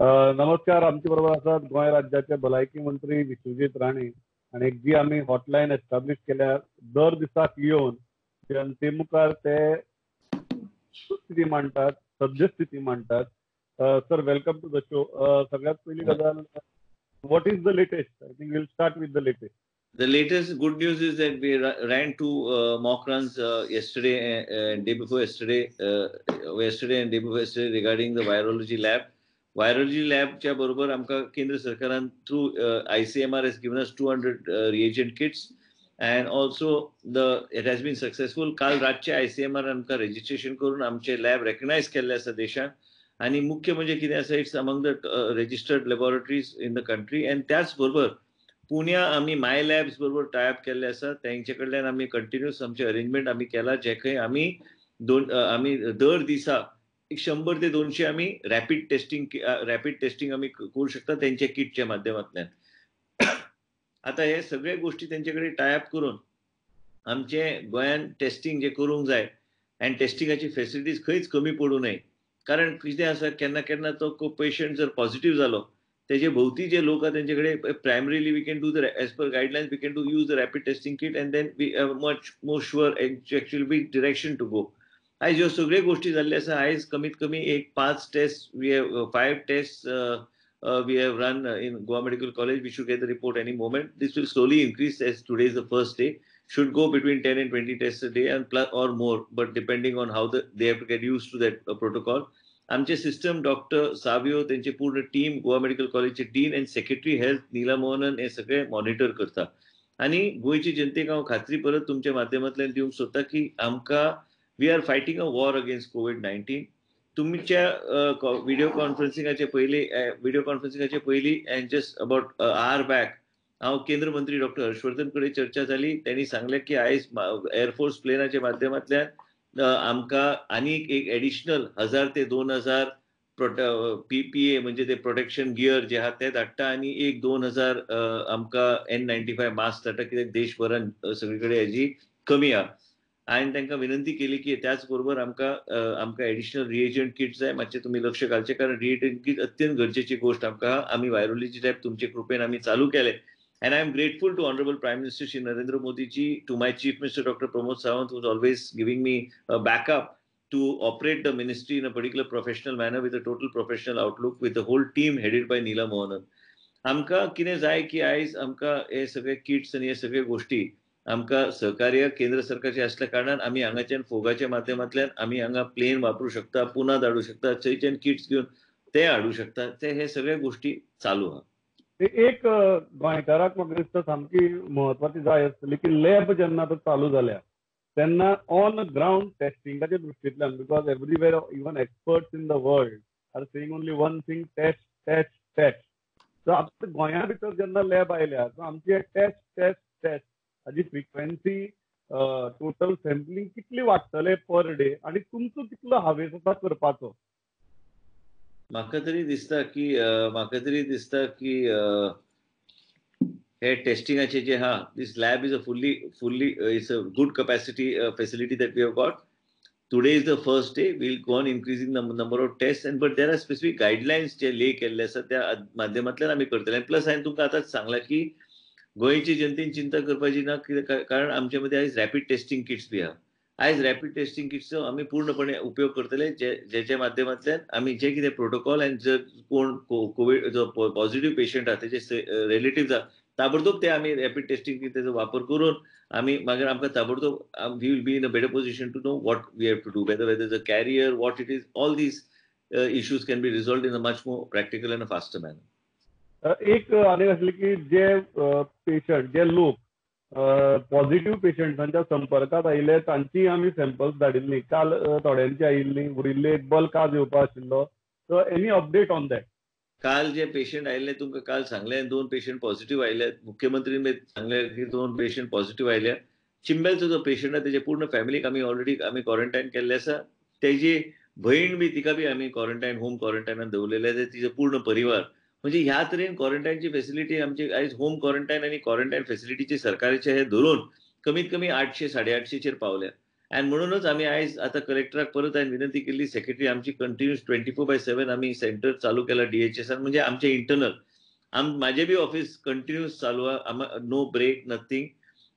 नमस्कार. आमचे बरोबर आसात गोंय राज्याचे भलायकी मंत्री विश्वजीत राणे आणि जी आम्ही हॉटलायन एस्टाब्लिश केल्या दर दिसाक येवन जनते मुखार ते स्थिती मांडटात, सद्यस्थिती मांडटात. Sir, welcome to the show. सगळ्यात पहिली गजाल, what is the latest? I think we'll start with the latest. The latest good news is that we ran two mock runs yesterday and day before yesterday, yesterday and day before yesterday regarding the virology lab. Virology lab च्या बरोबर आमका केंद्र सरकारान through ICMR has given us 200 reagent kits and also it has been successful. काल रातचे ICMR आमका registration करून आमचे लॅब रेकग्नाइज केल्ले आसा देशात. आणि मुख्य म्हणजे कितें आसा, it's among the registered laboratories in the country. आणि त्याच बरोबर पुण्या आम्ही माय लॅब्स बरोबर टायअप केल्ले आसा. त्यांचे कडल्यान आम्ही कंटिन्युअस आमचे अरेंजमेंट आम्ही केला, जे खंय आम्ही दर दिसा 100 ते 200 आम्ही रॅपिड टेस्टिंग आम्ही करू शकता त्यांच्या किटच्या माध्यमांतल्यान. आता हे सगळे गोष्टी त्यांच्याकडे टायअप करून आमचे गोंयान टेस्टिंग जे करूंक जाय आणि टेस्टिंगाची फॅसिलिटीज खंयच कमी पडू नये. कारण कितें आसा, केन्ना केन्ना तो पेशंट जर पॉझिटिव्ह जालो, त्याचे भोवती जे लोक आहेत त्यांच्याकडे primarily we can do the as per guidelines we can do use the rapid testing kit and then we much more sure actually be direction to go. आयज ह्यो सगळ्यो गोष्टी जाल्ल्यो आसा. आयज कमीत कमी 5 test we have 5 test we have run in Goa Medical College. We should get the report any moment. This will slowly increase as today is the first day. Should go between 10 and 20 tests a day and plus or more, but depending on how they have to get used to that protocol. आमचे system doctor Savio, त्यांची पूर्ण team, Goa medical कॉलेजचे dean आणि secretary health नीला मोहनन हे सगळे monitor करता. आणि गोयची जनतेक हांव खात्री परत तुमच्या माध्यमांतल्यान दिवंक सोदता की आमकां we are fighting a war against कोविड-19. तुमच्या व्हिडिओ कॉन्फरन्सिंगाचे पयलीं and just about hour back हांव केंद्र मंत्री डॉक्टर हर्षवर्धन कडेन चर्चा जाली. त्यांनी सांगलें की आयज एअरफोर्स प्लेनाच्या माध्यमांतल्यान आमकां आनीक एक एडिशनल 1000 ते 2000 PPE म्हणजे ते प्रोटेक्शन गियर जे आहा ते धाडटा आणि एक 2000 आमकां N95 मास्क धाडटा, कित्याक देशभरान सगळे कडेन हेजी कमी आहा. हांवें तांकां विनंती केली की त्याच बरोबर आमकां एडिशनल रिएजंट किट जाय, मातशें तुमी लक्ष घालचें, कारण रिएजंट किट अत्यंत गरजेची गोष्ट आमकां आहा. आमी व्हायरोलॉजी लॅब तुमचे कृपेन आमी चालू केले. And I am grateful to Honorable Prime Minister Shri Narendra Modi ji, to my Chief Minister Dr. Pramod Sawant, who is always giving me a backup to operate the ministry in a particular professional manner with a total professional outlook, with the whole team headed by Neela Mohanan. आमकां कितें जाय की आयज आमकां हे सगळे kits आनी हे सगळे गोष्टी आमकां सहकार्य केंद्र सरकारचे असल्या कारणान आमी हांगाच्यान फोगाच्या माध्यमांतल्यान आमी हांगा प्लेन वापरू शकता, पुना धाडू शकता, थंयच्यान किट्स घेवन ते हाडू शकता. ते हे सगळे गोष्टी चालू आहा. एक गोंयकाराक म्हाका दिसता सामकी म्हत्वाची जाय आसतली की लॅब जेन्ना तो चालू जाल्या तेन्ना ऑन ग्राउंड टेस्टिंगाच्या दृश्टींतल्यान, because everywhere even experts in the world are saying only one thing, test test test. So आतां गोंया भितर जेन्ना लॅब आयल्या सो आमची टेस्ट टेस्ट टेस्ट हाजी फ्रिक्वेन्सी टोटल सॅम्पलिंग कितली वाडटले पर डे आणि तुमचो कितलो हावेस आसा करपाचो? म्हाका तरी दिसता की हे टेस्टिंगाचे जे आहा, this lab is a fully it's a good capacity facility that we have got. Today is the first day. Will go on increasing the number of test and but there are specific guidelines जे ले केल्ले आसा त्या माध्यमांतल्यान आमी करतले. Plus हांवें तुमकां आतांच सांगलां की गोंयची जनतेन चिंता करपाची ना, कारण आमच्या मध्ये आयज रॅपिड टेस्टिंग किट्स बी आहा. आयज रॅपिड टेस्टिंग किट्सचो आमी पूर्णपणे उपयोग करतले, जेच्या माध्यमांतल्यान आमी जे कितें प्रोटोकॉल आनी जर कोण कोविड जो पॉझिटिव्ह पेशंट आहा तेजे रिलेटिव्ह आहा ताबडतोब ते आमी रॅपिड टेस्टिंग किटाचो वापर करून आमी मागीर आमकां ताबडतोब we will be in a better position to know what we have to do, whether is a carrier, what it is, all these issues can be resolved in a much more practical and a faster manner. एक आनी आसली की जे patient, जे लोक positive पेशंटांच्या संपर्कात आयिल्ले तांची आमी सॅम्पल्स धाडिल्ली. काल थोड्यांची आयिल्ली, उरिल्ले एक बल्क आज येवपा आशिल्लो. So any update on that? काल जे पेशंट आयिल्ले तुमकां काल सांगले 2 पेशंट पॉझिटिव्ह आयले. मुख्यमंत्रीन सांगले की 2 पेशंट पॉझिटिव्ह आयले. चिंबेलचो जो पेशंट आहे त्याचे पूर्ण फॅमिलीक आमी ऑलरेडी क्वारंटाईन केल्ले आसा. तेजी भयण बी तिका बी आमी क्वारंटाईन होम क्वारंटाईनात दवरलेले आसा, तिचो पूर्ण परिवार. म्हणजे ह्या तरेन क्वारंटाईनची फॅसिलिटी आमची आयज होम क्वारंटाईन आणि क्वारंटाईन फॅसिलिटीचे सरकाराचे हे धरून कमीत कमी 800-850 पावल्या. आणि म्हणूनच आम्ही आयज आता कलेक्टराक परत हांवें विनंती केली, सेक्रेटरी आमची कंटिन्यूअस 24/7 आम्ही सेंटर चालू केला DHSन, म्हणजे आमचे इंटरनल माझे बी ऑफिस कंटिन्यूअस चालू आहे, नो ब्रेक नथिंग.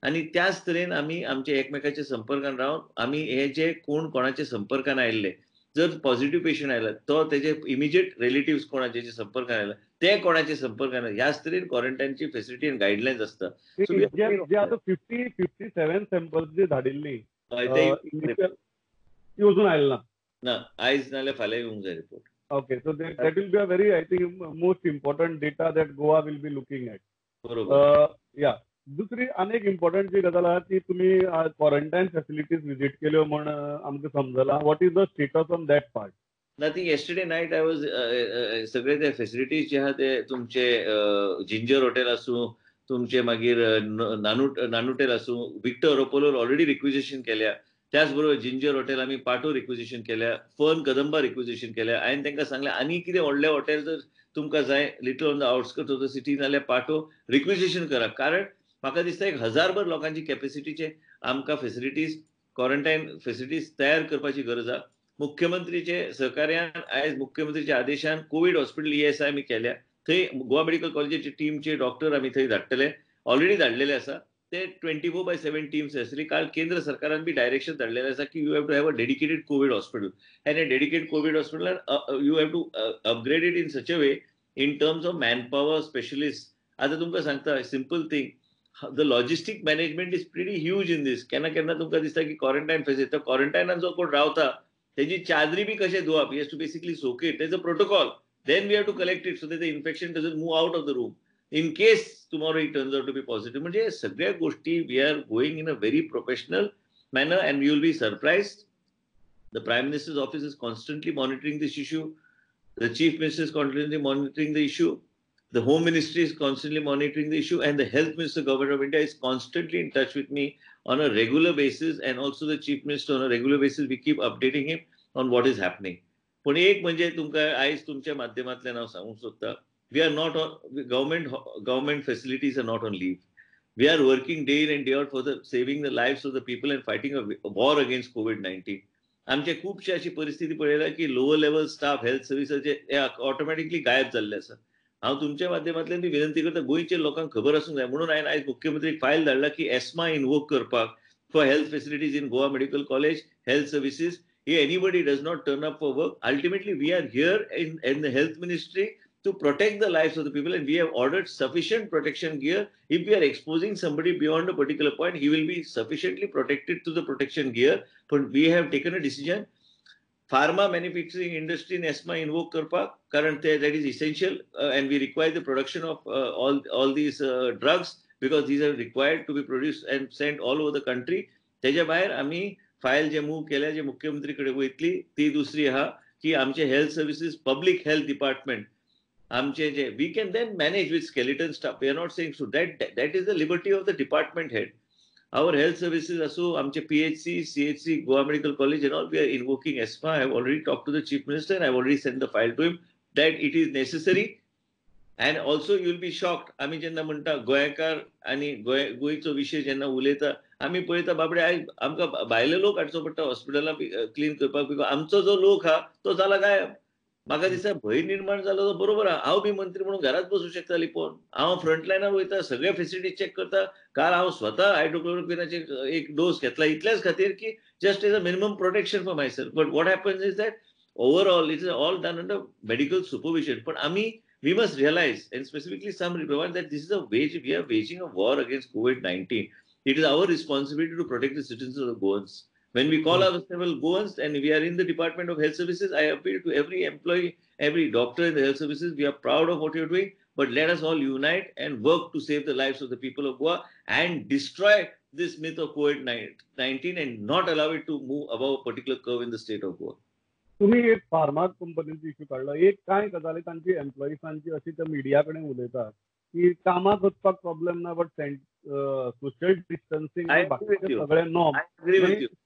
आणि त्याच तरेन आम्ही आमच्या एकमेकाच्या संपर्कात राहून आम्ही हे जे कोणाच्या संपर्कात आयिल्ले, जर पॉझिटिव्ह पेशंट आयला तो त्याचे इमिजिएट रिलेटिव्स कोणाचे संपर्कात आयला ते कोणाचे संपर्कात, ह्याच तरेन क्वारंटायनची फेसिलिटी आणि गायडलायन्स असता. जे आता 57 सॅम्पल्स जे धाडिल्ली ते ती अजून आयला ना, आयज नाल्यार फाल्यां येवंक जाय report. Okay, so that will be a very, I think, most important data that Goa will be looking at. बरोबर. Yeah. दुसरी अनेक इम्पॉर्टंट जी गजाल आहा ती तुम्ही क्वारंटाईन फॅसिलिटीज विजिट केल्यो म्हण आमकां समजला. What is the status on that part? Nothing. Yesterday night I was सगळे ते फॅसिलिटीज जे आहा ते तुमचे जिंजर हॉटेल आसूं, तुमचे मागीर नानोटेल आसूं, विक्टर अपोलोर ऑलरेडी रिक्विजिशन केल्या. त्याचबरोबर जिंजर हॉटेल आम्ही पाटो रिक्विजिशन केल्या, फर्न कदंबा रिक्विजिशन केल्या. हांवें तांकां सांगलें आनी कितें व्हडले हॉटेल जर तुमकां जाय little on the outskirts of the city नाल्यार पाटो रिक्विजिशन करा. कारण म्हाका दिसता 1000 लोकांची कॅपॅसिटीचे आमकां फॅसिलिटीज क्वारंटायन फॅसिलिटीज तयार करपाची गरज आहा. मुख्यमंत्रीचे सहकार्यान आयज मुख्यमंत्रीच्या आदेशान कोविड हॉस्पिटल ESI आमी केल्या. थंय गोवा मेडिकल कॉलेजीचे टीमचे डॉक्टर आमी थंय धाडटले, ऑलरेडी धाडलेले आसा. ते 24/7 टीम्स आसतली. काल केंद्र सरकारान बी डायरेक्शन धाडलेलें आसा की you have to have a dedicated COVID hospital. And a dedicated COVID hospital you have to upgrade it in such a way in terms of man power specialist. आता तुमकां सांगता simple thing, the logistic management is pretty huge in this. केन्ना केन्ना तुमकां दिसता की quarantine facility, क्वारंटायनान जो कोण रावता त्याची चादरी बी कशें धुवप, he has to basically soak it. There is a protocol. Then we have to collect it so that the infection doesn't move out of the room in case tomorrow it turns out to be positive. म्हणजे सगळ्या गोष्टी we are going in a very professional manner and you will be surprised. The Prime Minister's office is constantly monitoring this issue. The Chief Minister is constantly monitoring the issue. The Home Ministry is constantly monitoring the issue, and the Health Minister, Government of India, is constantly in touch with me on a regular basis, and also the Chief Minister on a regular basis. We keep updating him on what is happening. पण एक म्हणजे तुमकां आयज तुमच्या माध्यमांतल्यान हांव सांगूंक सोदतां, we are not on government facilities are not on leave. We are working day in and day out for saving the lives of the people and fighting a war against COVID-19. आमचे खूपशे अशी परिस्थिती पळयल्या की lower level staff health सर्विसाचे automatically गायब जाल्ले आसा. हांव तुमच्या माध्यमांतल्यान बी विनंती करता, गोंयच्या लोकांक खबर आसूंक जाय म्हणून हांवें आयज मुख्यमंत्रीक फायल धाडला की ESMA इनवोक करपाक for health facilities in Goa medical college health services. If anybody does not turn up for work, ultimately we are here in the health ministry to protect the lives of the people, and we have ordered sufficient protection gear. If we are exposing somebody beyond a particular point, he will be sufficiently protected to the protection gear. But we have taken a decision. Pharma manufacturing industry in ESMA invoke karpak, current that is essential, and we require the production of all these drugs because these are required to be produced and sent all over the country. त्याच्या भायर आम्ही file जे move केल्या जे मुख्यमंत्री कडेन वयतली ती दुसरी आहा की आमचे health services public health department आमचे जे we can then manage with skeleton staff. We are not saying so that is the liberty of the department head. Our health services असो आमचे PHC, CHC, Goa Medical College and all, we are invoking ESMA. I have already talked to the Chief Minister and I have already sent the file to him that it is necessary. And also you will be shocked. आम्ही जेन्ना म्हणटा गोंयकार आणि गोंयचो विशय जेन्ना उलयता आम्ही पळयता बाबडे आयज आमकां भायले लोक हाडचो पडटा हॉस्पिटलां क्लीन करपाक, बिकॉज आमचो जो लोक आहा तो जाला गायब. म्हाका दिसता भंय निर्माण जालो तो बरोबर आहा. हांव बी मंत्री म्हणून घरात बसूं शकता लिपोवन. हांव फ्रंटलायनार वयता, सगळे फॅसिलिटी चॅक करता. काल हांव स्वता हायड्रोक्लोरोक्विनाचे एक डोस घेतला इतल्याच खातीर की just as a minimum protection for my self. But what happens is that overall it is all done under medical supervision. पण आम्ही we must realize, and specifically some realize, that this is we are waging a war against COVID-19. It is our responsibility to protect the citizens of the Goans. When we call ourselves Goans and we are in the Department of Health Services, I appeal to every employee, every doctor in the health services. We are proud of what you are doing, but let us all unite and work to save the lives of the people of Goa and destroy this myth of COVID-19 and not allow it to move above a particular curve in the state of Goa. तुम्ही एक pharma कंपनीचो issue काढला. एक कांय गजाली तांची एम्प्लॉईसांची अशी ते मिडिया कडेन उलयता की कामाक वचपाक प्रॉब्लेम ना, बट सोशल डिस्टन्सिंग सगळे नॉर्म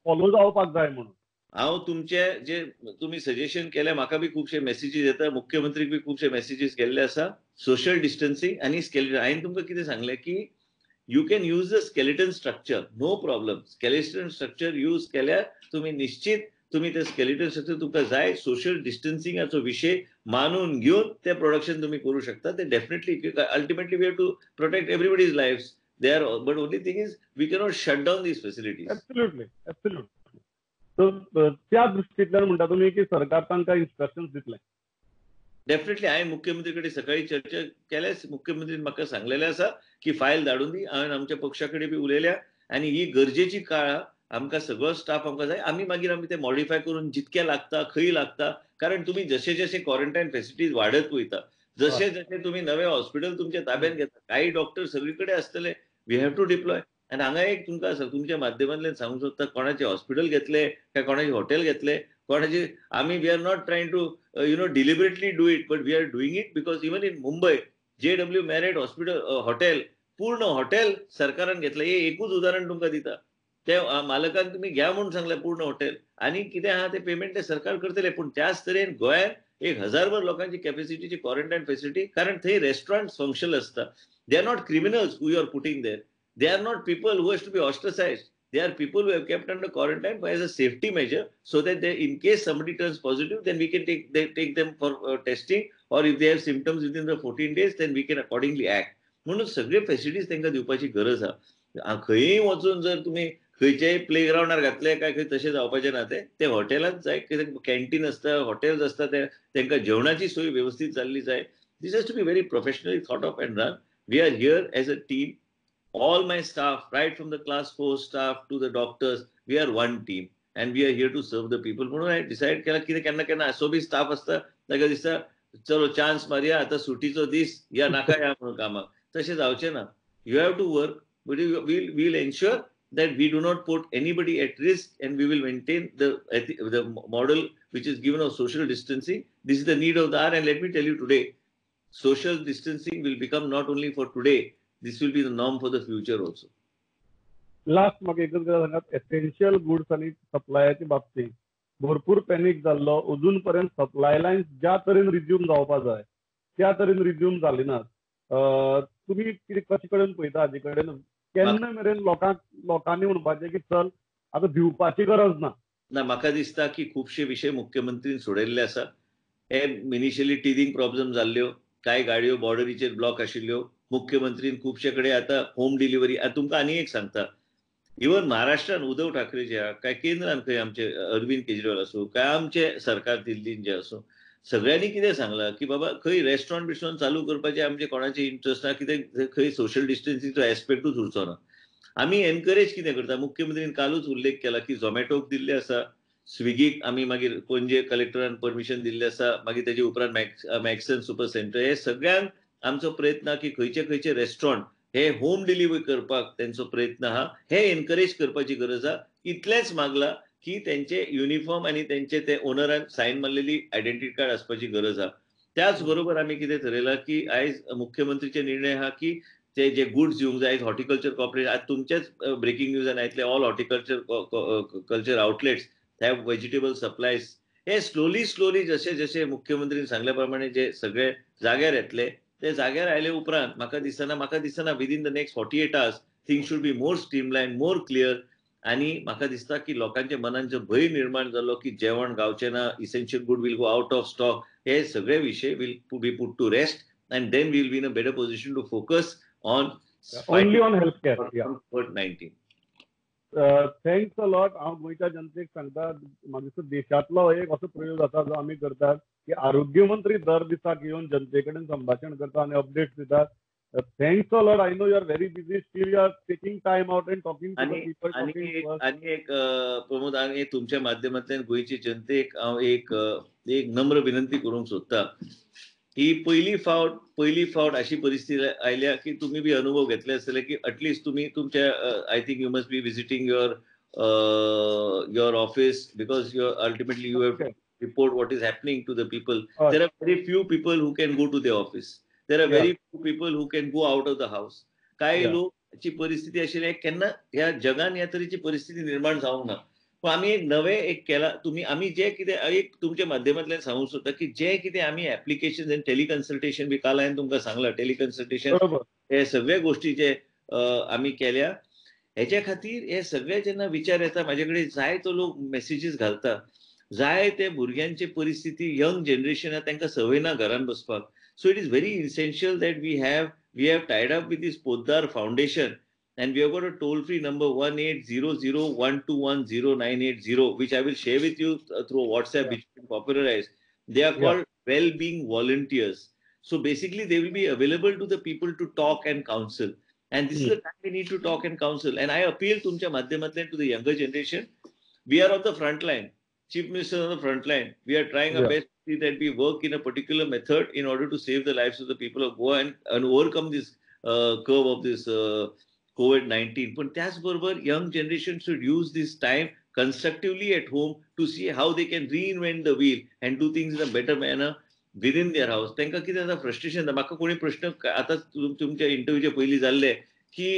फॉलो जावपाक जाय म्हणून. हांव तुमचे जे तुम्ही सजेशन केले म्हाका बी खूबशे मेसेजीस येता, मुख्यमंत्रीक बी खूबशे मेसेजीस गेल्ले आसा सोशल डिस्टन्सिंग आनी स्केलेटन. हांवें तुमकां कितें सांगलें की you can use the skeleton structure, no problem. Skeleton structure use केल्यार तुम्ही निश्चित तुम्ही ते स्केलेटन स्ट्रक्चर तुमकां जाय सोशल डिस्टन्सिंगाचो विषय मानून घेऊन ते प्रोडक्शन तुम्ही करू शकता. ते definitely ultimately we have to protect everybody's lifes. They are, but only thing is we cannot shut down these facilities. Absolutely. So त्या दृष्टीतल्यान म्हणटा तुम्ही की सरकार तांकां इन्स्ट्रक्शन्स दितले. डेफिनेटली हांवें मुख्यमंत्री कडेन सकाळी चर्चा केल्या. मुख्यमंत्रीन म्हाका सांगलेलें आसा की फायल धाडून दी. हांवें आमच्या पक्षा कडेन बी उलयल्या आनी ही गरजेची काळ आमकां सगळो स्टाफ आमकां जाय. आमी ते मॉडिफाय करून जितके लागता खंय लागता, कारण तुम्ही जशे जशे क्वारंटायन फॅसिलिटीज वाडत वयता, जशे जशे तुम्ही नवे हॉस्पिटल तुमच्या ताब्यात घेता, काही डॉक्टर सगळीकडे असतले, वी हॅव टू डिप्लॉय. आणि हांगा एक तुमकां तुमच्या माध्यमांतल्यान सांगूंक सोदता, कोणाचे हॉस्पिटल घेतले काय कोणाचे हॉटेल घेतले, कोणाचे आमी we are not trying to deliberately do it, but we are doing it because even in Mumbai JW Marriott hospital hotel पूर्ण हॉटेल सरकारान घेतलं. हे एकूच उदाहरण तुमकां दिता. ते मालकान तुम्ही घ्या म्हणून सांगलें पूर्ण हॉटेल, आणि कितें आहा ते पेमेंट ते सरकार करतले. पण त्याच तरेन गोंयांत 1000 लोकांची कॅपॅसिटीची क्वारंटायन फॅसिलिटी, कारण थंय रेस्टॉरंट फंक्शनल असता. They are not criminals who you are putting there. They are not people who has to be ostracized. They are people who have kept under quarantine as a safety measure, so that they, in case somebody turns positive, then we can take them for testing, or if they have symptoms within the 14 days, then we can accordingly act. म्हणून सगळे facilities तांकां दिवपाची गरज आहा. खंयय वचून जर तुम्ही खंयच्याय प्ले ग्राउंडार घातले काय खंय तशें जावपाचें ना. ते हॉटेलांत जाय, कॅन्टीन असता, हॉटेल्स असता, तांकां जेवणाची सोय व्यवस्थित जाल्ली जाय. This has to be very professionally thought of and run. We are here as a team. All my staff, right from the class 4 staff to the doctors, we are one team and we are here to serve the people. म्हणून I decide केला की केन्ना केन्ना असो बी staff असता ताका दिसता चलो चान्स मारया, आता सुटीचो दीस या नाका या म्हणून कामाक. तशें जावचें ना. You have to work, but we'll ensure that we do not put anybody at risk and we will maintain the model which is given of social distancing. This is the need of the hour, and let me tell you today, social distancing will become not only for today, this will be the norm for the future also. Last म्हाका एकच गजाल सांगात, essential goods आणि सप्लायाच्या बाबतीत भरपूर panic जाल्लो. अजून पर्यंत सप्लाय लायन्स ज्या तरेन रिज्यूम जावपाक जाय त्या तरेन रिज्यूम जाली नात. तुम्ही कशे कडेन पळयता हाजे कडेन? केन्ना मेरेन लोकांनी म्हणपाचें की चल आता भिवपाची गरज ना? ना, म्हाका दिसता की खुबशे विशय मुख्यमंत्रीन सोडयल्ले आसा. हे इनिशियली टिथींग प्रॉब्लेम जाल्ल्यो, कांय गाडयो बॉर्डरीचेर ब्लॉक आशिल्ल्यो. मुख्यमंत्रीन खुबशे कडेन आता होम डिलिव्हरी. तुमकां आनी एक सांगता, इवन महाराष्ट्रान उद्धव ठाकरे जे आहा, काय केंद्रान खंय आमचे अरविंद केजरीवाल असो, काय आमचे सरकार दिल्लीन जे असो, सगळ्यांनी कितें सांगलां की बाबा खंय रेस्टॉरंट बिस्टॉरंट चालू करपाचे आमचे कोणाचे इंट्रस्ट ना, कितें खंय सोशल डिस्टन्सिंगचो एस्पेक्टूच उरचो ना. आमी एनकरेज कितें करता, मुख्यमंत्रीन कालूच उल्लेख केला की झोमॅटोक दिल्ले आसा, स्विगीक आमी मागीर पणजे कलेक्टरान परमिशन दिल्लें आसा, मागीर तेजे उपरांत मॅक्सन सुपर सेंटर. हे सगळ्यांक आमचो प्रयत्न की खंयचे रेस्टॉरंट हे होम डिलिव्हरी करपाक त्यांचो प्रयत्न आहा. हे एनकरेज करपाची गरज आहा. इतलेंच मागला की त्यांचे युनिफॉर्म आणि त्यांचे ते ओनरान सायन मारलेली आयडेंटिटी कार्ड असपाची गरज आहा. त्याच बरोबर आमी कितें थरयलां की आयज मुख्यमंत्रीचे निर्णय आहा की ते जे गुड्स येवंक जाय, हॉर्टिकल्चर कॉर्पोरेशन, आज तुमचेच ब्रेकिंग न्यूजान आयतले, all horticulture outlets have vegetable supplies. हे स्लोली जशे जशे मुख्यमंत्रीन सांगल्या प्रमाणे जे सगळे जाग्यार येतले, ते जाग्यार आयले उपरांत म्हाका दिसना within the next 48 hours things should be more streamline, more clear. आणि म्हाका दिसता की लोकांच्या मनात जो भय निर्माण जालो की जेवण गावचें ना, essential good will go out of stock, हे सगळे विषय will be put to rest, and then we will be in a better position to focus on only on health care. COVID-19. Thanks a lot. हांव गोंयच्या जनतेक सांगता, म्हाका दिसता देशांतलो एक असो प्रयोग आसा जो आमी करतात की आरोग्य मंत्री दर दिसाक येवन जनते कडेन संभाशण करता आणि अपडेट्स दितात. Thanks a lot. I know you are very busy, still you are taking time out and talking to the people. आणि एक प्रमोद, आणि तुमच्या माध्यमांतल्यान गोंयची जनतेक हांव एक नम्र विनंती करूंक सोदता ही पहिली फावट अशी परिस्थिती आयल्या की तुम्ही बी अनुभव घेतले आसतले की अटलिस्ट तुम्ही तुमच्या I think you must be visiting your office, because ultimately you have report what is happening to the people. There are very few people who can go to the office. There are very few people who can go out of the house. काही लोकची परिस्थिती अशी आहे केन्ना ह्या जगान ह्या तरेची परिस्थिती निर्माण जावंक ना. पण आम्ही एक केला, आम्ही जे कितें एक तुमच्या माध्यमांतल्यान सांगूंक सोदता की जे कितें आम्ही ऍप्लिकेशन टेलिकन्सल्टेशन बी काल हांवें तुमकां सांगलां, टेलिकन्सल्टेशन हे सगळे गोष्टी जे आम्ही केल्या. ह्याच्या खातीर हे सगळे जेन्ना विचार येता माझे कडेन जाय तो लोक मेसेजीस घालता, जाय ते भुरग्यांची परिस्थिती यंग जनरेशन तांकां संवय ना घरान बसपाक. So it is very essential that we have tied up with this Poddar foundation and we have got a toll-free number 1800-121-0980, which I will share with you through WhatsApp, which is popularized. They are called well-being volunteers. So basically, they will be available to the people to talk and counsel. And this is the time we need to talk and counsel. And I appeal tumcha madhyamatlan to the younger generation. We are on the front line. Chief Minister on the front line. We are trying our best to see that we work in a particular method in order to save the lives of the people of Goa and overcome this curve of this COVID-19. But त्याचबरोबर young generation should use this time constructively at home to see how they can reinvent the wheel and do things in a better manner within their house. तांकां कितें जाता frustration जाता. म्हाका कोणी प्रश्न आतां तुमच्या इंटरव्यूच्या पयलीं जाल्ले की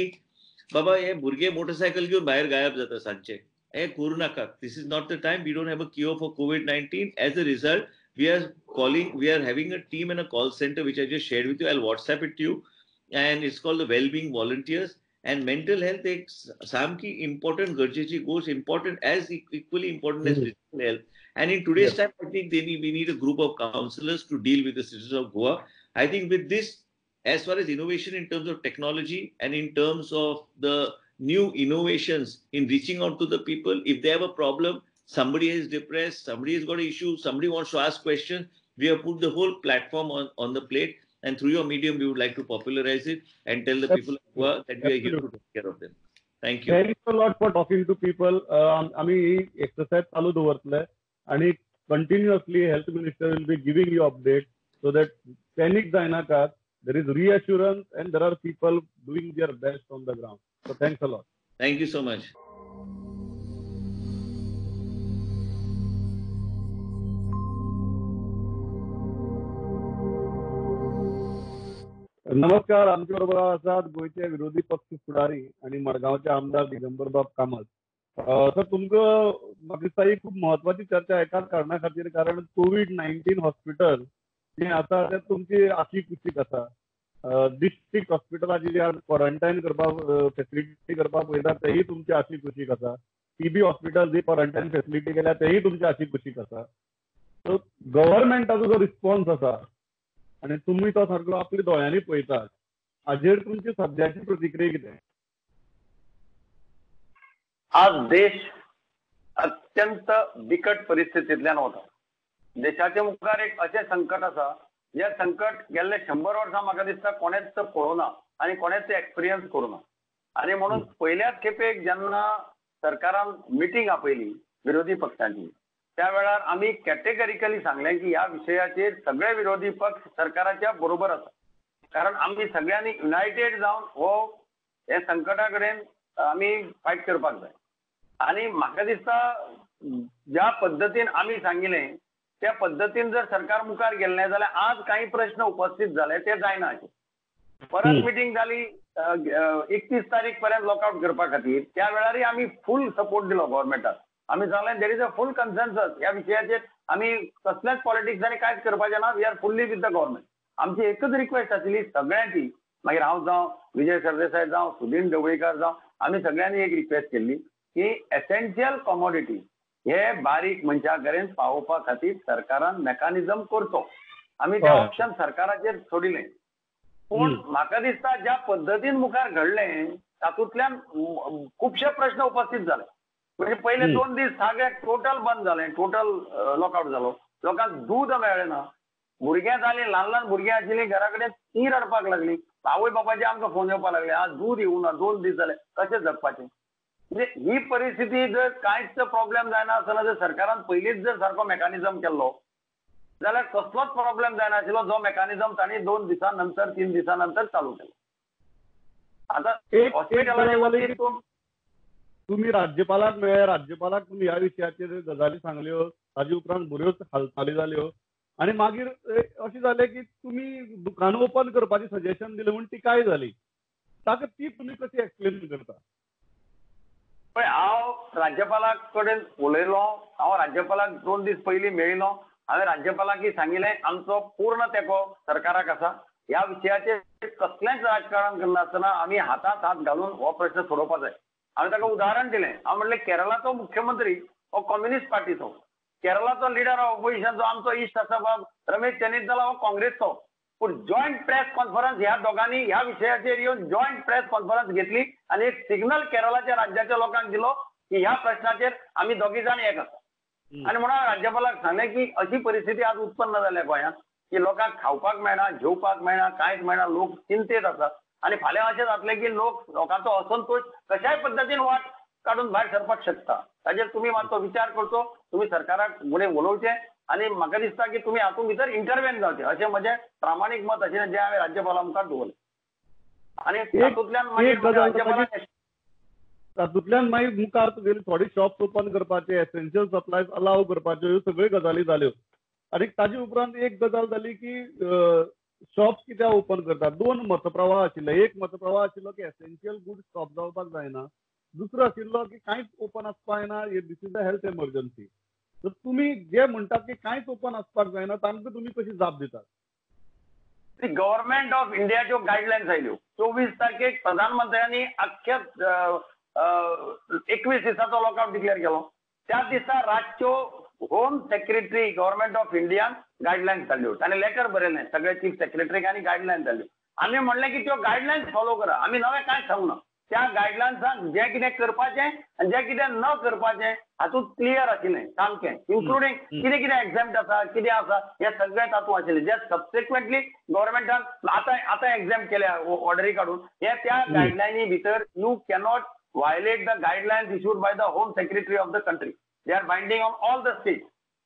बाबा हे भुरगे मोटरसायकल घेवन भायर गायब जाता सांजचे. हे करूं नाका. This is not the time. We don't have a cure for COVID-19. As a result, we are having a team and a call center which I just shared with you. I'll WhatsApp it to you. And it's called the Wellbeing Volunteers. And mental health is samki important, garjechi goes important as equally important as physical health. And in today's time, I think we need a group of counselors to deal with the citizens of Goa. I think with this, as far as innovation in terms of technology and in terms of the new innovations in reaching out to the people, if they have a problem, somebody is depressed, somebody has got an issue, somebody wants to ask questions, we have put the whole platform on the plate. And through your medium, we would like to popularize it and tell the people of Goa that we are here to take care of them. Thank you. Thanks a lot for talking to people. आम्ही exercise चालू दवरतले आणि continuously health minister will be giving you updates so that panic जायनाका. There is reassurance and there are people doing their best on the ground. So thanks a lot. Thank you so much. नमस्कार. आमच्याबरोबर आसात गोयचे विरोधी पक्ष फुडारी आणि मडगावचे आमदार दिगंबरबाब Kamat. Sir तुमकां म्हाका दिसता ही खूब महत्वाची चर्चा एकाच कारणां खातीर कारण COVID-19 हॉस्पिटल जे आसा ते तुमची आशी कुशीक आसा. डिस्ट्रिक्ट हॉस्पिटलाची जे क्वॉरंटायन करपाक फेसिलिटी करपाक पळयता तेही तुमची आशी कुशीक आसा. TB हॉस्पिटल जी क्वॉरंटायन फेसिलिटी केल्या तेही तुमची आशी कुशीक आसा. सो गव्हर्नमेंटाचो जो रिस्पॉन्स आसा आणि तुम्ही तो सारको आपल्या दोळ्यांनी पळयतात हाजेर तुमची सध्याची प्रतिक्रिया कितें? आज देश अत्यंत बिकट परिस्थितींतल्यान वता. देशाच्या मुखार एक अशें संकट आसा जे संकट गेल्ले 100 वर्सां म्हाका दिसता कोणेच पळोवना आणि कोणेच एक्सपिरियन्स करूना. आणि म्हणून पयल्याच खेपेक जेन्ना सरकारान मिटींग आपयली विरोधी पक्षांची त्या वेळार आम्ही कॅटेगरिकली सांगले की या विशयाचेर सगळे विरोधी पक्ष सरकाराच्या बरोबर आसा. कारण आम्ही सगळ्यांनी युनायटेड जावन हे संकटा कडेन आम्ही फायट करपाक जाय. आणि म्हाका दिसता ज्या पद्दतीन आम्ही सांगिल्लें त्या पद्दतीन जर सरकार मुखार गेल्लें जाल्यार आज काही प्रश्न उपस्थित झाले ते जायना. परत मिटींग जाली 31 तारीख पर्यंत लॉकआउट करपा खातीर. त्या वेळारय आम्ही फुल सपोर्ट दिलो गव्हर्नमेंटाक. आम्ही सांगलें there is a full consensus. ह्या विशयाचेर आम्ही कसलेच पॉलिटिक्स आनी कांयच करपाचें ना. We are fully with the government. आमची एकच रिक्वेस्ट आशिल्ली सगळ्यांची, मागीर हांव जावं, विजय सरदेसाय जावं, सुदीन ढवळीकर जावं, आम्ही सगळ्यांनी एक रिक्वेस्ट केल्ली की एसेन्शियल कमोडिटी हे बारीक मनशा कडेन पावोवपा खातीर सरकारान मेकॅनिझम करचो. आम्ही ते ऑप्शन सरकाराचेर सोडिल्लें. पूण म्हाका दिसता ज्या पद्दतीन मुखार घडलें तातूंतल्यान खुबशे प्रश्न उपस्थित जाले. म्हणजे पहिले 2 दीस सगळे टोटल बंद झाले, टोटल लॉकआउट झालो. लोकांक दूध मेळ्ळें ना. भुरग्यां जालीं, ल्हान ल्हान भुरगीं आशिल्लीं घरा कडेन तीं रडपाक लागलीं. आवय बापाचे आमकां फोन येवपाक लागले आज दूध येवना, 2 दीस जाले, कशें जगपाचें. म्हणजे ही परिस्थिती जर कांयच प्रॉब्लेम जायना आसतना जर सरकारान पयलींच जर सारको मेकॅनिझम केल्लो जाल्यार कसलोच प्रॉब्लेम जायना आशिल्लो जो मेकॅनिझम तांणी 2 दिसांनंतर 3 दिसांनंतर चालू केलो. आतां हॉस्पिटलाचे तुम्ही राज्यपालाक मेळ्ळे, राज्यपालाक तुम्ही ह्या विशयाचेर गजाली सांगल्यो, ताजे उपरांत बऱ्योच हालचाली जाल्यो आणि मागीर अशें जालें की तुम्ही दुकान ओपन करपाचें सजेशन दिलें म्हूण टिकाय जाली. ताका ती तुमी कशी एक्सप्लेन करता? पळय हांव राज्यपाला कडेन उलयलो. हांव राज्यपालाक 2 दीस पयलीं मेळिल्लो. हांवें राज्यपालाक सांगिल्लें आमचो पूर्ण तेंको सरकाराक आसा. ह्या विशयाचेर कसलेंच राजकारण करनासतना आमी हातांत हात घालून हो प्रश्न सोडोवपाक जाय. हांवें ताका उदाहरण दिलें. हांव म्हणलें केरळाचो मुख्यमंत्री हो कम्युनिस्ट पार्टीचो, केरळाचो लिडर ऑफ ऑपोजिशनचो आमचो इश्ट आसा बाब रमेश चेन्निथाला हो काँग्रेसचो. पूण जॉयंट प्रेस कॉन्फरन्स ह्या दोगांनी ह्या विशयाचेर येवन जॉयंट प्रेस कॉन्फरन्स घेतली आनी एक सिग्नल केरळाच्या राज्याच्या लोकांक दिलो की ह्या प्रश्नाचेर आमी दोगी जाण एक आसा. आनी म्हणून राज्यपालाक सांगलें की अशी परिस्थिती आज उत्पन्न जाल्या गोंयांत की लोकांक खावपाक मेळना, जेवपाक मेळना, कांयच मेळना, लोक चिंतेत आसात. आणि फाल्यां अशें जातलें की लोकांचो असंतोष कशाय पद्दतीन वाट काडून भायर सरपाक शकता. ताजेर तुमी मातसो विचार करचो, तुमी सरकाराक फुडें उलोवचें आनी म्हाका दिसता की तुमी हातूंत भितर इंटरवेन जावचें अशें म्हजें प्रामाणीक मत आशिल्लें जें हांवें राज्यपाला मुखार दवरलें. आनी तातूंतल्यान मागीर तातूंतल्यान मागीर मुखार तुगेली थोडी शॉप्स ओपन करपाचे, एसेन्शियल सप्लायज अलाव करपाच्यो, ह्यो सगळ्यो गजाली जाल्यो. आनी ताजे उपरांत एक गजाल जाली की शॉप्स कित्याक ओपन करतात. दोन मतप्रवाह आशिल्ले. एक मतप्रवाह आशिल्लो की एसेन्शियल गुड्स स्टॉप जावपाक जायना. दुसरो आशिल्लो की कांयच ओपन आसपाक जायना, this is a health emergency. तर तुमी जे म्हणटात की कांयच ओपन आसपाक जायना तांकां तुमी कशी जाप दितात? गव्हर्नमेंट ऑफ इंडियाच्यो गायडलायन्स आयल्यो. 24 तारखेक प्रधानमंत्र्यांनी अख्ख्या 21 दिसाचो लॉकआउट डिक्लेअर केलो. त्या दिसा रातच्यो होम सेक्रेटरी गव्हर्नमेंट ऑफ इंडियान गायडलायन्स धाडल्यो. ताणें लेटर बरयलें सगळ्या चीफ सेक्रेटरीक आनी गायडलायन्स धाडल्यो. आमी म्हणलें की त्यो गायडलायन्स फॉलो करा. आमी नवें कांय सांगूना. त्या गायडलायन्साक जें कितें करपाचें आनी जें कितें न करपाचें हातूंत क्लियर आशिल्लें सामकें, इन्क्लुडींग कितें कितें एक्झॅम्प्ट आसा, कितें आसा हें सगळें तातूंत आशिल्लें. जें सबसिक्वेंटली गव्हर्नमेंटान आतां एक्झॅम्प्ट केल्या ऑर्डरी काडून हें त्या गायडलायनी भितर you cannot violate the guidelines issued by the home secretary of the country. They are binding on all the states.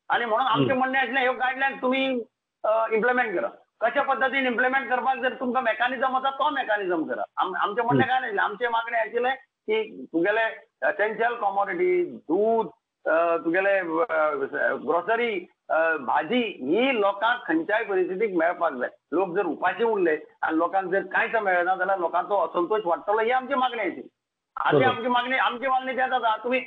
आनी म्हणून आमचें म्हणणें आशिल्लें ह्यो गायडलायन्स तुमी इम्प्लिमेंट करा. कशा पद्दतीन इम्प्लिमेंट करपाक जर तुमकां मेकॅनिझम आसा तो मेकॅनिझम करा. आमचें म्हणणें काय नाशिल्लें. आमचें मागणें आशिल्लें की तुगेले एसेन्शियल कमोडिटी, दूद, तुगेले ग्रोसरी, भाजी ही लोकांक खंयच्याय परिस्थितीक मेळपाक जाय. लोक जर उपाशी उरले आनी लोकांक जर कांयच मेळना जाल्यार लोकांचो असंतोष वाडटलो ही आमची मागणी आशिल्ली. आतां आमची मागणी तेच आसा तुमी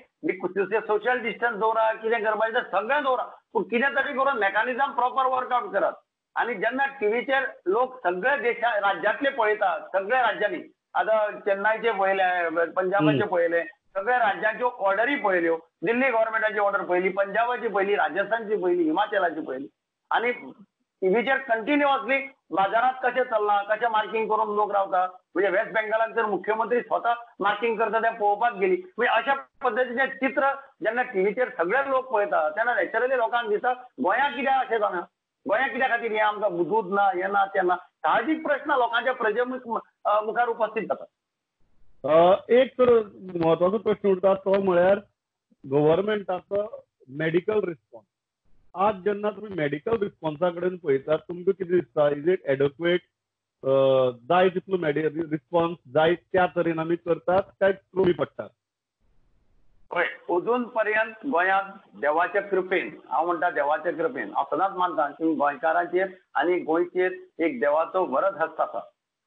सोशल डिस्टन्स दवरा, कितें करपाचें तें सगळें दवरा, पूण कितें तरी करून मेकॅनिझम प्रॉपर वर्कआउट करात. आनी जेन्ना टीव्हीचेर लोक सगळे राज्यांतले पळयतात, सगळ्या राज्यांनी आतां चेन्नयचे पळयले, पंजाबाचे पळयले, सगळ्या राज्यांच्यो ऑर्डरी पळयल्यो. दिल्ली गव्हर्नमेंटाची ऑर्डर पळयली, पंजाबाची पळयली, राजस्थानची पळयली, हिमाचलाची पळयली. आनी टीव्हीचेर कंटिन्युअसली बाजारात कशें चल्लां, कशें मार्किंग करून लोक रावता. म्हणजे वेस्ट बेंगालात जर मुख्यमंत्री स्वता मार्किंग करता तें पळोवपाक गेली. म्हणजे अशा पद्दतीचें चित्र जेन्ना टीव्हीचेर सगळे लोक पळयतात तेन्ना नॅचरली लोकांक दिसता गोंयांत कित्याक अशें जालें, गोंयांत कित्या खातीर हें आमकां दूद ना, हें ना, तें ना. साहजीक प्रश्न लोकांच्या प्रजे मुखार उपस्थित जाता. एक तर महत्वाचो प्रश्न उरता तो म्हळ्यार गव्हर्नमेंटाचो मेडिकल रिस्पॉन्स. आज जेन्ना तुमी मेडिकल रिस्पॉन्सा कडेन पळयतात तुमकां कितें दिसता? Is it adequate? जाय तितलो रिस्पॉन्स जाय त्या तरेन आमी करतात काय कमी पडटात? पळय अजून पर्यंत गोंयांत देवाच्या कृपेन, हांव म्हणटा देवाच्या कृपेन, हांव सदांच मानता की गोंयकारांचेर आनी गोंयचेर एक देवाचो वरद हस्त आसा.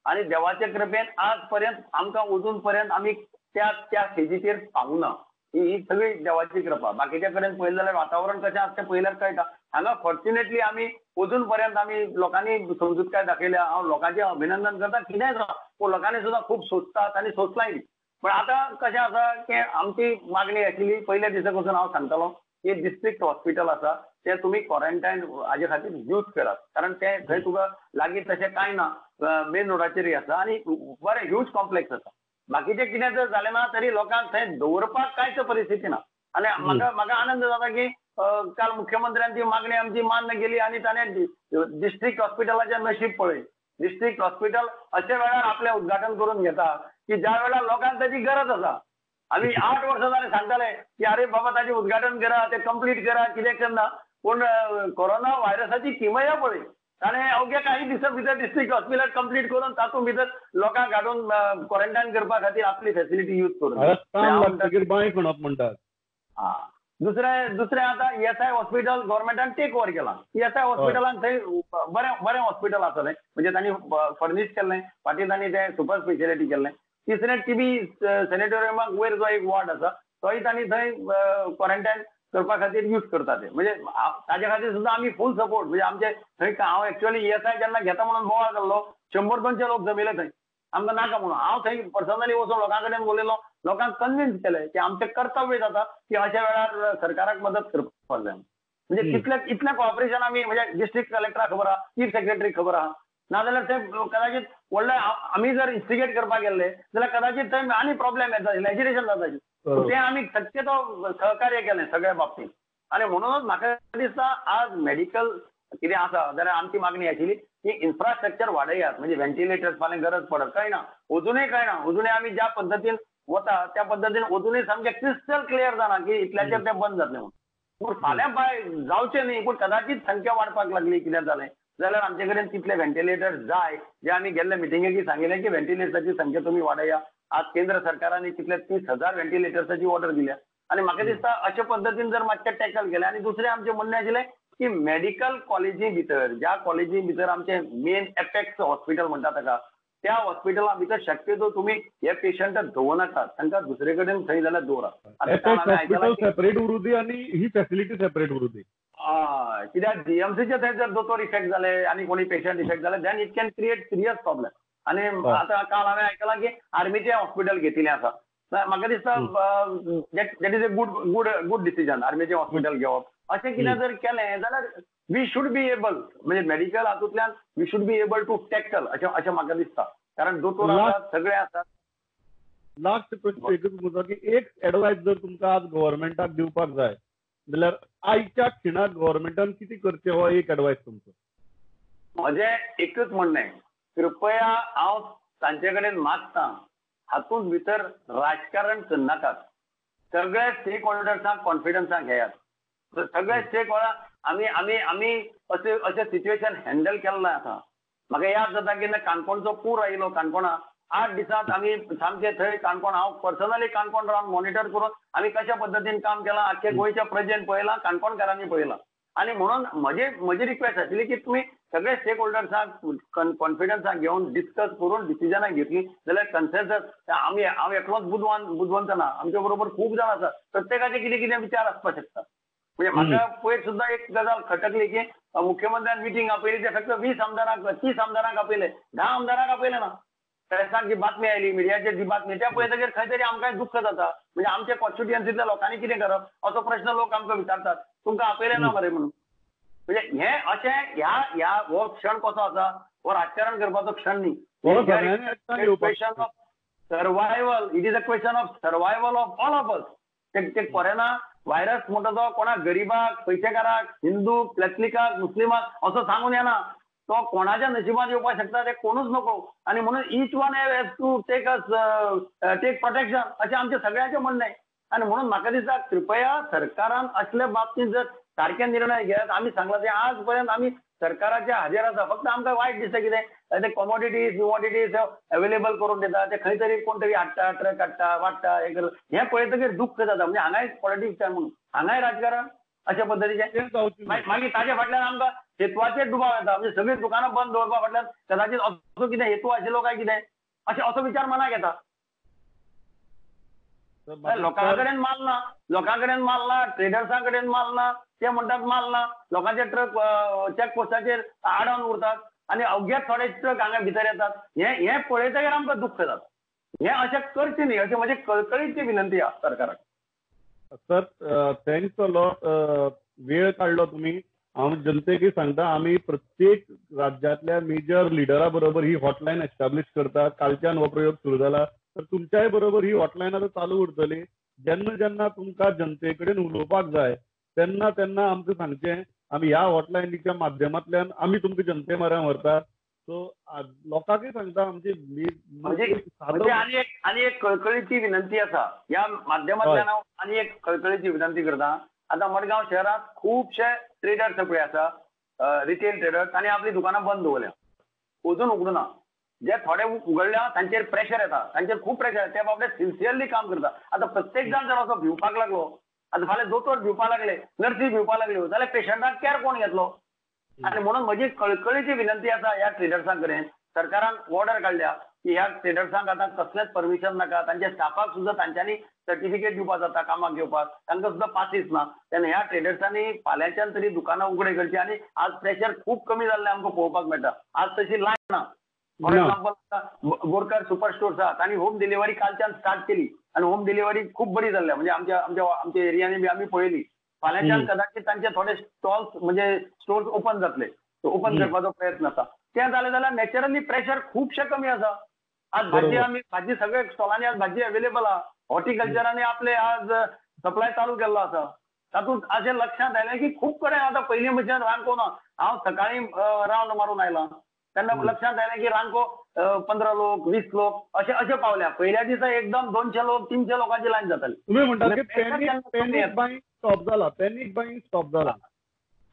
आनी देवाच्या कृपेन आज पर्यंत आमकां अजून पर्यंत आमी त्या स्टेजीचेर पावूंक ना. ही सगळी देवाची कृपा. बाकीच्या कडेन पळयलें जाल्यार वातावरण कशें आसा तें पळयल्यार कळटा. हांगा फॉर्च्युनेटली आमी अजून पर्यंत आमी लोकांनी समजूतकाय दाखयल्या. हांव लोकांचें अभिनंदन करता. कितेंय जावं पूण लोकांनी सुद्दां खूब सोंसतात आनी सोंसलाय बी. पण आतां कशें आसा की आमची मागणी आशिल्ली पयल्या दिसा पासून हांव सांगतालो की डिस्ट्रिक्ट हॉस्पिटल आसा तें तुमी क्वॉरंटायन हाजे खातीर यूज करात. कारण तें थंय तुका लागीं तशें कांय ना, मेन रोडाचेरूय आसा आनी बरें ह्यूज कॉम्प्लेक्स आसा. बाकीचें कितें जर जालें ना तरी लोकांक थंय दवरपाक कांयच परिस्थिती ना. आनी म्हाका आनंद जाता की काल मुख्यमंत्र्यांची मागणी आमची मान्य केली आनी ताणें डिस्ट्रिक्ट हॉस्पिटलाचें नशीब पळय. डिस्ट्रिक्ट हॉस्पिटल अशा वेळार आपलें उद्घाटन करून घेता की ज्या वेळार लोकांक ताची गरज आसा. आमी 8 वर्सां जालें सांगताले की अरे बाबा ताचें उद्घाटन करा, तें कंप्लीट करा, कितें करना. पूण कोरोना व्हायरसाची किमया पळय. ताणें अवघ्या काही दिसां भितर डिस्ट्रिक्ट हॉस्पिटल कंप्लीट करून तातूंत भितर लोकांक हाडून क्वॉरंटायन करपा खातीर आपली फॅसिलिटी यूज करून म्हणटात. दुसरें आतां ESI हॉस्पिटल गव्हर्नमेंटान टेक ओव्हर केलां. ESI हॉस्पिटलांत थंय बरें हॉस्पिटल आसलें. म्हणजे तांणी फर्निश केल्लें, फाटीं तांणी तें सुपर स्पेशलिटी केल्लें. तिसरें TB सॅनिटोरियमाक वयर जो एक वॉर्ड आसा तोय तांणी थंय क्वॉरंटायन करपा खातीर यूज करता ते. म्हणजे ताजे खातीर सुद्दां आमी फूल सपोर्ट. म्हणजे आमचे थंय हांव एक्चुअली ESI जेन्ना घेता म्हणून बोवाळ जाल्लो 100-200 लोक जमिले थंय आमकां नाका म्हणून हांव थंय पर्सनली वचून लोकां कडेन उलयलो लोकांक कन्विन्स केलें की आमचें कर्तव्य जाता की अशा वेळार सरकाराक मदत करपाक जाय म्हणजे इतलें कॉपरेशन आमी म्हणजे डिस्ट्रिक्ट कलेक्टराक खबर आहा चीफ सेक्रेटरीक खबर आहा नाजाल्यार ते कदाचित व्हडले आमी जर इन्स्टिगेट करपाक गेल्ले जाल्यार कदाचित थंय आनी प्रॉब्लेम येता एजिटेशन जाताची ते आमी शक्यतो सहकार्य केलें सगळ्या बाबतींत आणि म्हणूनच म्हाका दिसता आज मेडिकल कितें आसा जाल्यार आमची मागणी आशिल्ली की इन्फ्रास्ट्रक्चर वाडयात म्हणजे व्हेंटिलेटर्स फाल्यां गरज पडत काय ना अजुनूय आमी ज्या पद्दतीन वता त्या पद्दतीन अजुनूय सामकें क्रिस्टल क्लियर जाना की इतल्याचेर तें बंद जातलें म्हणून पूण फाल्यां बाय जावचें न्ही पूण कदाचित संख्या वाडपाक लागली कितें जालें जाल्यार आमचे कडेन तितले व्हेंटिलेटर्स जाय जे आमी गेल्ले मिटिंगेक सांगिल्लें की व्हेंटिलेटर्साची संख्या तुमी वाडया आज केंद्र सरकारान कितले 30,000 व्हेंटिलेटर्साची ऑर्डर दिल्या आणि म्हाका दिसता अशा पद्दतीन जर मातशें टॅकल केलें आणि दुसरें आमचें म्हणणें आशिल्लें की मेडिकल कॉलेजी भितर ज्या कॉलेजी भितर आमचें मेन एपेक्स हॉस्पिटल म्हणटा ताका त्या हॉस्पिटला भितर शक्यतो तुम्ही हे पेशंट दवरनाकात तांकां दुसरे कडेन थंय जाल्यार दवरात सेपरेट उरूदी आणि ही फॅसिलिटी सेपरेट उरूदी कित्याक जीएमसीचे थंय जर दोतोर इफेक्ट जाले आणि कोणी पेशंट इफेक्ट जाले then it can create serious problem आणि आता काल हांवें आयकलां की आर्मीचें हॉस्पिटल घेतिल्लें आसा म्हाका दिसता that is a good decision आर्मीचें हॉस्पिटल घेवप अशें कितें जर केलें जाल्यार वी शूड बी एबल म्हणजे मेडिकल हातूंतल्यान we should be able to tackle अशें म्हाका दिसता कारण दोतोर आसात सगळे आसात. लास्ट प्रश्न एकच म्हणटा की एक एडवायस जर तुमकां आज गव्हर्नमेंटाक दिवपाक जाय जाल्यार आयच्या खिणाक गव्हर्नमेंटान कितें करचें हो एक एडवायस तुमचो. म्हजें एकच म्हणणें कृपया हांव तांचे कडेन मागतां हातूंत भितर राजकारण करनाकात सगळ्या स्टेक होल्डर्सांक कॉन्फिडन्साक घेयात सगळे स्टेक होल्डर आमी अशें सिच्युएशन हँडल केल्लें आसा. म्हाका याद जाता की काणकोणचो पूर आयिल्लो काणकोणा 8 दिसांत आमी सामके थंय काणकोण हांव पर्सनली काणकोण रावन मॉनिटर करून आमी कशा पद्दतीन काम केलां आख्खे गोंयच्या प्रजेन पळयलां काणकोणकारांनी पळयलां आणि म्हणून म्हजी रिक्वेस्ट आशिल्ली की तुमी सगळे स्टेक होल्डर्सांक कॉन्फिडन्साक घेवन डिस्कस करून डिसिजनां घेतली जाल्यार कन्सेन्सस हांव एकलोच बुदवंत ना आमच्या बरोबर खूब जाण आसात प्रत्येकाचे कितें कितें विचार आसपाक शकता. म्हणजे म्हाका पयर सुद्दां एक गजाल खटकली की मुख्यमंत्र्यान मिटींग आपयली ते फक्त 20 आमदारांक 30 आमदारांक आपयले 10 आमदारांक आपयले ना. प्रेसाक जी बातमी आयली मिडियाचेर जी बातमी त्या पळयतकीर खंय तरी आमकां दुख्ख जाता म्हणजे आमच्या कॉन्स्टिट्युएन्सींतल्या लोकांनी कितें करप असो प्रश्न लोक आमकां विचारतात तुमकां आपयले ना मरे म्हणून. म्हणजे हें अशें ह्या हो क्षण कसो आसा हो राजकारण करपाचो क्षण न्ही. Question of survival it is a question of survival of all of us. ते कोरोना व्हायरस म्हणटा तो कोणाक गरीबाक पयशेकाराक हिंदू कॅथलिकाक मुस्लिमाक असो सांगून येना तो कोणाच्या नशिबात येवपाक शकता ते कोणूच नको आणि म्हणून each one has to take protection अशें आमचें सगळ्यांचें म्हणणें आणि म्हणून म्हाका दिसता कृपया सरकारान असल्या बाबतींत जर सारके निर्णय घेत आमी सांगला ते आज पर्यंत आमी सरकाराच्या हाजेर आसा फक्त आमकां वायट दिसता कितें ते कॉमोडिटीज अवेलेबल करून दिता ते खंय तरी कोण तरी हाडटा ट्रक हाडटा वाडटा हें पळयतकीर दुख्ख जाता म्हणजे हांगाय पॉलिटिक्स म्हणून हांगाय राजकारण अशा पद्दतीचें मागीर ताचे फाटल्यान आमकां हेतवाचेर दुबाव येता म्हणजे सगळीं दुकानां बंद दवरपा फाटल्यान कदाचित असो कितें हेतू आशिल्लो काय कितें असो विचार मनाक येता. लोकां कडेन माल ना ट्रेडर्सां कडेन माल ना ते म्हणटात माल ना लोकांचे ट्रक चॅक पोस्टाचेर आडोवन उरतात आणि अवघ्यात थोडे ट्रक हांगा भितर येतात हें पळयतकीर आमकां दुख्ख जाता. हें अशें करचें न्ही अशें म्हजी कळकळीची विनंती आसा सरकाराक. सर थँक्स अ लॉट वेळ काडलो तुमी. हांव जनतेक सांगता आमी प्रत्येक राज्यांतल्या मेजर लिडरा बरोबर ही हॉटलायन एस्टाब्लीश करता. कालच्यान हो प्रयोग सुरू जाला तर तुमच्याय बरोबर ही हॉटलायन आतां चालू उरतली. जेन्ना जेन्ना तुमकां जनते कडेन उलोवपाक जाय तेन्ना तेन्ना आमकां सांगचें आमी ह्या हॉटलायनीच्या माध्यमांतल्यान आमी तुमकां जनते म्हऱ्यान व्हरतात. सो लोकांकय सांगता आनी एक कळकळीची विनंती आसा ह्या माध्यमांतल्यान हांव आनी एक कळकळीची विनंती करता. आतां मडगांव शहरांत खुबशे ट्रेडर्स पळय आसा रिटेल ट्रेडर्स तांणी आपली दुकानां बंद दवरल्या अजून उगडूना. जे थोडे उगडल्या तांचेर प्रेशर येता तांचेर खूब प्रेशर येता ते बाबडे सिन्सियरली काम करता. आतां प्रत्येक जाण जर असो भिवपाक लागलो आतां फाल्यां दोतोर भिवपाक लागले नर्सी भिवपाक लागल्यो जाल्यार पेशंटाक कॅर कोण घेतलो. आणि म्हणून म्हजी कळकळीची विनंती आसा ह्या ट्रेडर्सां कडेन सरकारान ऑर्डर काडल्या की ह्या ट्रेडर्सांक आतां कसलेंच परमिशन नाका तांच्या स्टाफाक सुद्दां तांच्यांनी सर्टिफिकेट दिवपाक जाता कामाक घेवपाक तांकां सुद्दां पासीस ना. तेन्ना ह्या ट्रेडर्सांनी फाल्यांच्यान तरी दुकानां उगडे करची आणि आज प्रेशर खूब कमी जाल्लें आमकां पळोवपाक मेळटा. आज तशी लायन ना फॉर ना. एक्झाम्पल बोरकर सुपर स्टोर्स आहात आणि होम डिलिव्हरी कालच्यान स्टार्ट केली आणि होम डिलिव्हरी खूप बरी जाल्ल्या म्हणजे आमच्या एरियाने बी आम्ही पळयली. फाल्यांच्यान कदाचित तांचे थोडे स्टॉल्स म्हणजे स्टोर्स ओपन जातले, ओपन करपाचो प्रयत्न आसा. तें जालें जाल्यार नॅचरली प्रेशर खुबशे कमी आसा. आज भाजी सगळे स्टॉलांनी आज भाजी अवेलेबल आहा. हॉर्टिकल्चरांनी आपले आज सप्लाय चालू केल्लो आसा. तातूंत अशें लक्षांत आयलें की खूब कडेन आतां पयलीं भशेन रांको ना. हांव सकाळीं रावंड मारून आयलां तेन्ना लक्षांत आयलें की रांको 15 लोक 20 लोक अशे पावल्या. पयल्या दिसा एकदम 200 लोक 300 लोकांची लायन जाताली. तुम्ही म्हणटा की पॅनिक बाईंग स्टॉप झाला.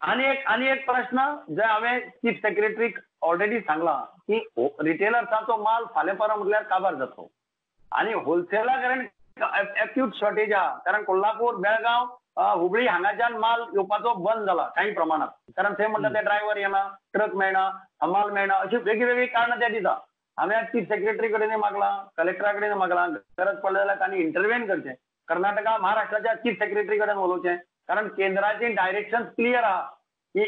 आणि एक प्रश्न जे हांवें चीफ सेक्रेटरीक ऑलरेडी सांगला की रिटेलर्सांचो माल फाल्यां परां म्हटल्यार काबार जातलो आणि होलसेला कारण एक्यूट शॉर्टेज आहा. कारण कोल्हापूर बेळगांव हुबळी हांगाच्यान माल येवपाचो बंद जाला काही प्रमाणात. कारण थंय म्हणटा ते ड्रायव्हर येना, ट्रक मेळना, माल मेळना अशी वेगळी कारणां ते दिता. हांवें चीफ सेक्रेटरी कडेन मागलां, कलेक्टरा कडेन मागलां, गरज पडले जाल्यार तांणी इंटरव्हेन करचें. कर्नाटका महाराष्ट्राच्या चीफ सेक्रेटरी कडेन उलोवचें. कारण केंद्राची डायरेक्शन क्लियर आहा की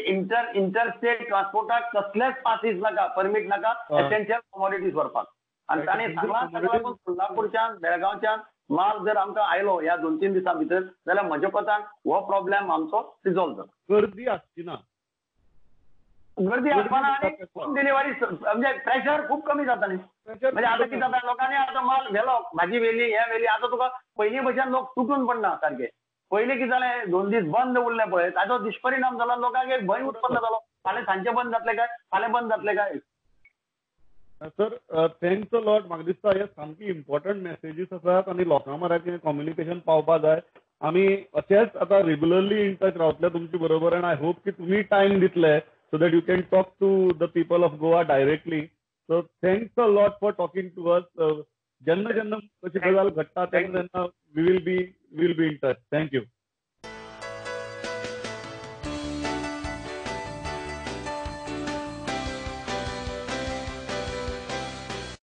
इंटरस्टेट ट्रान्सपोर्टाक कसलेच पासीस नाका, परमीट नाका एसेन्शियल कमोडिटीज व्हरपाक. आणि तांणी सांगलां ताका लागून कोल्हापूरच्यान बेळगांवच्यान माल जर आमकां आयलो ह्या 2-3 दिसां भितर जाल्यार म्हज्या कोतान हो प्रॉब्लेम आमचो रिझॉल्व जाता. गर्दी आसची ना. गर्दी आसपाना आणि होम डिलिव्हरी म्हणजे प्रेशर खूप कमी जाता न्ही. म्हणजे आता कितें जाता लोकांनी आता माल व्हेलो, भाजी व्हेली, हे व्हेली. आता तुका पयलीं भशेन लोक तुटून पडना सारखे. पयलीं कितें जालें 2 दीस बंद उरले पळय ताचो दुश्परिणाम जाला. लोकांक एक भंय उत्पन्न जालो, फाल्यां सांजचे बंद जातले काय, फाल्यां बंद जातले काय. Sir thanks a lot. म्हाका दिसता हे सामकी इम्पॉर्टंट मेसेजीस आसात आनी लोकां मराठी कम्युनिकेशन पावपा जाय. आमी अशेंच आतां रेग्युलरली इन टच रावतले तुमचे बरोबर आनी आय होप की तुमी टायम दितले so that you can talk to the people of Goa directly. So thanks a lot for talking to us. जेन्ना अशी गजाल घडटा तेन्ना we will be in touch. Thank you.